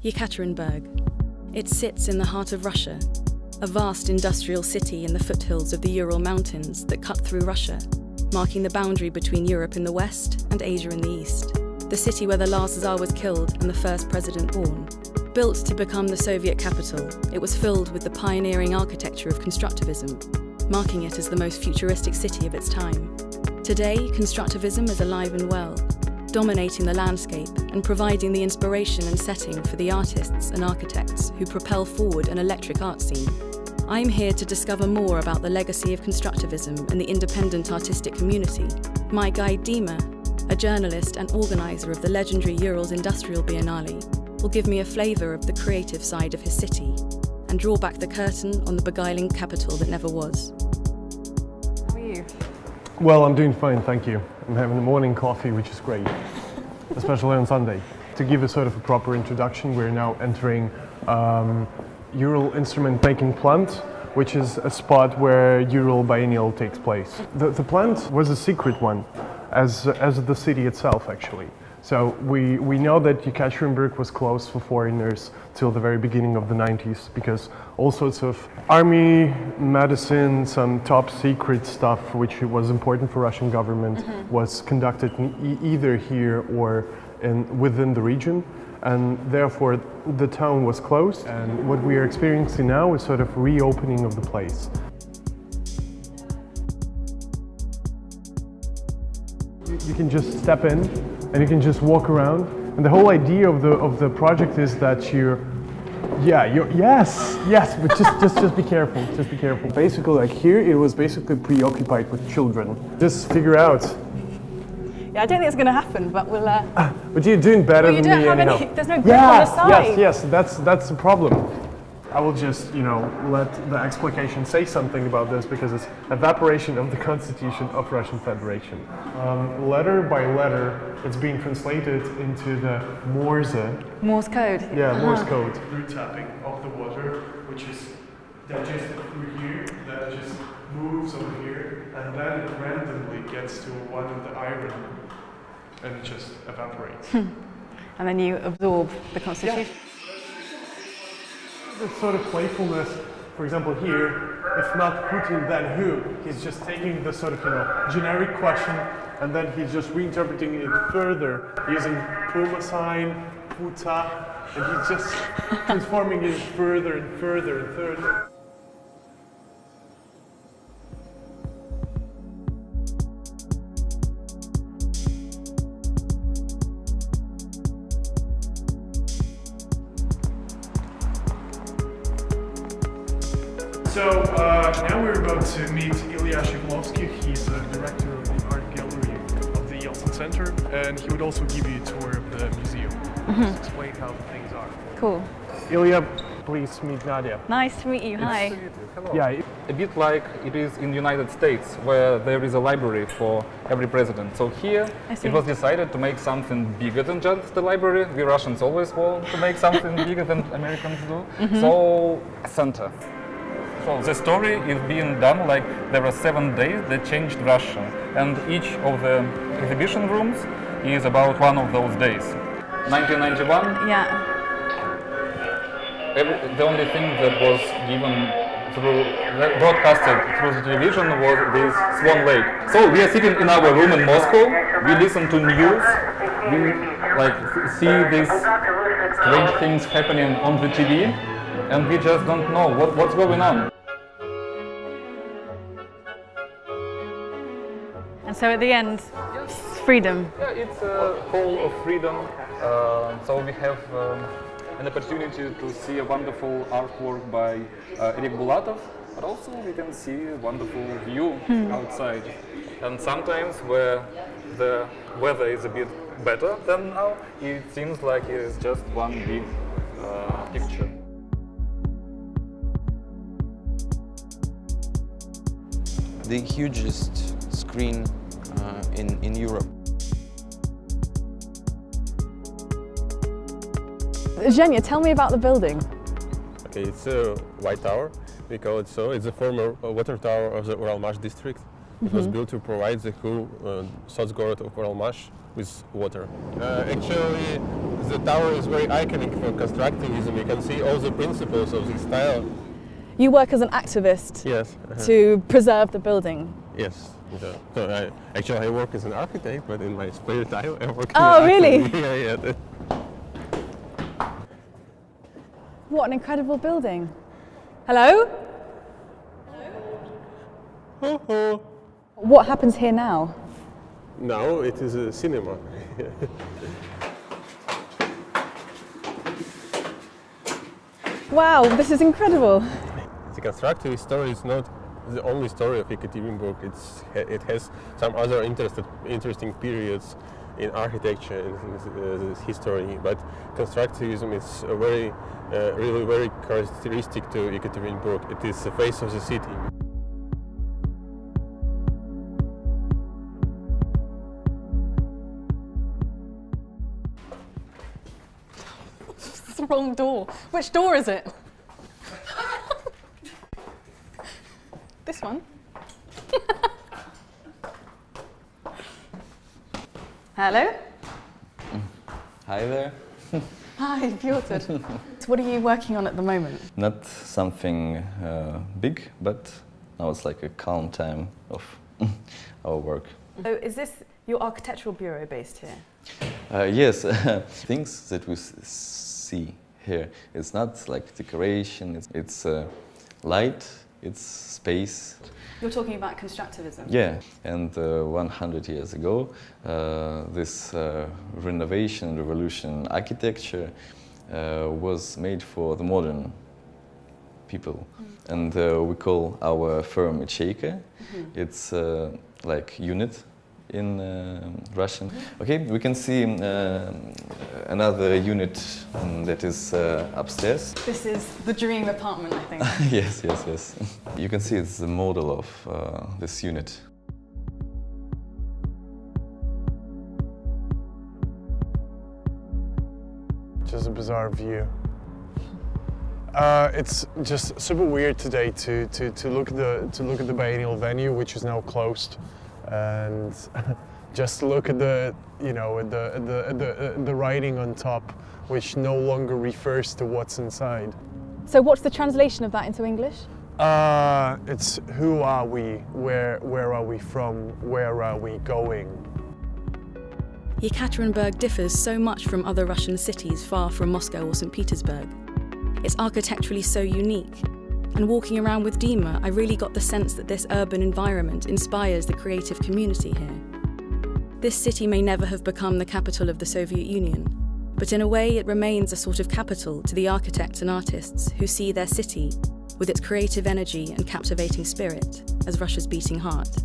Yekaterinburg. It sits in the heart of Russia, a vast industrial city in the foothills of the Ural Mountains that cut through Russia, marking the boundary between Europe in the west and Asia in the east. The city where the last Tsar was killed and the first president born. Built to become the Soviet capital, it was filled with the pioneering architecture of constructivism, marking it as the most futuristic city of its time. Today, constructivism is alive and well, dominating the landscape and providing the inspiration and setting for the artists and architects who propel forward an electric art scene. I'm here to discover more about the legacy of constructivism in the independent artistic community. My guide Dima, a journalist and organizer of the legendary Urals Industrial Biennale, will give me a flavor of the creative side of his city and draw back the curtain on the beguiling capital that never was. How are you? Well, I'm doing fine, thank you. I'm having a morning coffee, which is great, especially on Sunday. To give a sort of a proper introduction, we're now entering Ural Instrument Making Plant, which is a spot where Ural Biennial takes place. The plant was a secret one, as the city itself, actually. So we know that Yekaterinburg was closed for foreigners till the very beginning of the 90s because all sorts of army, medicine, some top secret stuff which was important for Russian government was conducted either here or within the region, and therefore the town was closed, and what we are experiencing now is sort of reopening of the place. You can just step in and you can just walk around, and the whole idea of the project is that yes, but just be careful, Basically, like here, it was basically preoccupied with children. Just figure out. Yeah, I don't think it's going to happen, but we'll. But you're doing better than me anyhow. There's no grip on the side. Yes, that's the problem. I will just, let the explication say something about this because it's evaporation of the Constitution of Russian Federation. Letter by letter, it's being translated into the Morse code. Yeah, Morse code. Through tapping of the water, which is digested through here, that just moves over here, and then it randomly gets to one of the iron, and it just evaporates. And then you absorb the Constitution. Yeah. The sort of playfulness, for example here, if not Putin, then who? He's just taking the sort of, generic question, and then he's just reinterpreting it further using Puma sign, Puta, and he's just transforming it further and further and further. So now we're about to meet Ilya Shiklovsky. He's the director of the art gallery of the Yeltsin Center, and he would also give you a tour of the museum. Just explain how the things are. Cool. Ilya, please meet Nadia. Nice to meet you. Hi. Hello. Yeah. A bit like it is in the United States, where there is a library for every president. So here it was decided to make something bigger than just the library. We Russians always want to make something bigger than Americans do. So a center. So the story is being done like there are 7 days that changed Russia, and each of the exhibition rooms is about one of those days. 1991. Yeah. The only thing that was broadcasted through the television was this Swan Lake. So we are sitting in our room in Moscow. We listen to news. We see these strange things happening on the TV, and we just don't know what's going on. And so at the end, freedom. Yeah, it's a hall of freedom. So we have an opportunity to see a wonderful artwork by Eric Bulatov, but also we can see a wonderful view outside. And sometimes where the weather is a bit better than now, it seems like it is just one big picture. The hugest screen in Europe. Zhenya, tell me about the building. Okay, it's a White Tower, we call it so. It's a former water tower of the Ural district. It was built to provide the whole Sotsgorod of Uralmash with water. Actually, the tower is very iconic for constructivism. You can see all the principles of this style. You work as an activist Yes. to preserve the building. Yes. So actually, I work as an architect, but in my spare time, I work. Oh, really? Yeah. What an incredible building. Hello? Ho-ho. What happens here now? Now it is a cinema. Wow, this is incredible. The constructivist story is not the only story of Yekaterinburg. It has some other interesting periods in architecture and history, but constructivism is really very characteristic to Yekaterinburg. It is the face of the city. It's the wrong door. Which door is it? This one? Hello? Hi there. Hi, Piotr. So what are you working on at the moment? Not something big, but now it's like a calm time of our work. So is this your architectural bureau based here? Yes, things that we see here, it's not like decoration, it's light, it's space. You're talking about constructivism? Yeah, and 100 years ago, this renovation, revolution architecture was made for the modern people. And we call our firm Ячейка. It's like unit in Russian. Okay, we can see another unit that is upstairs. This is the dream apartment, I think. Yes. You can see it's the model of this unit. Just a bizarre view. It's just super weird today to look at the biennial venue, which is now closed, and just look at the the writing on top, which no longer refers to what's inside. So what's the translation of that into English? It's who are we? Where are we from? Where are we going? Yekaterinburg differs so much from other Russian cities far from Moscow or St. Petersburg. It's architecturally so unique. And walking around with Dima, I really got the sense that this urban environment inspires the creative community here. This city may never have become the capital of the Soviet Union, but in a way it remains a sort of capital to the architects and artists who see their city, with its creative energy and captivating spirit, as Russia's beating heart.